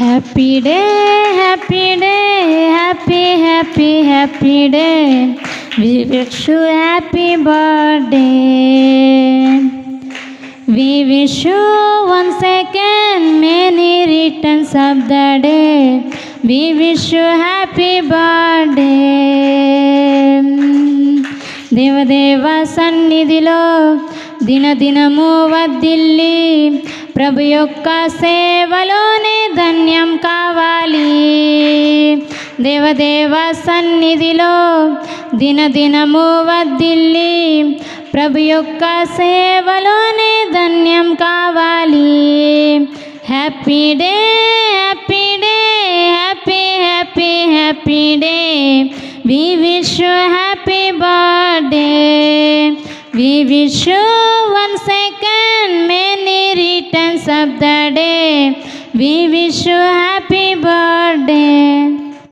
Happy day, happy day, happy, happy, happy day. We wish you happy birthday. We wish you once again many returns of the day. We wish you happy birthday. దేవదేవ సన్నిధిలో దినదినము వర్ధిల్లి ప్రభు యొక్క సేవలోనే ధన్యం కావాలి. దేవదేవ సన్నిధిలో దినదినము వర్ధిల్లి ప్రభు యొక్క సేవలోనే ధన్యం కావాలి. Happy day, happy day, happy, happy, happy day. We wish you happy birthday. We wish you once again many returns of the day. We wish you happy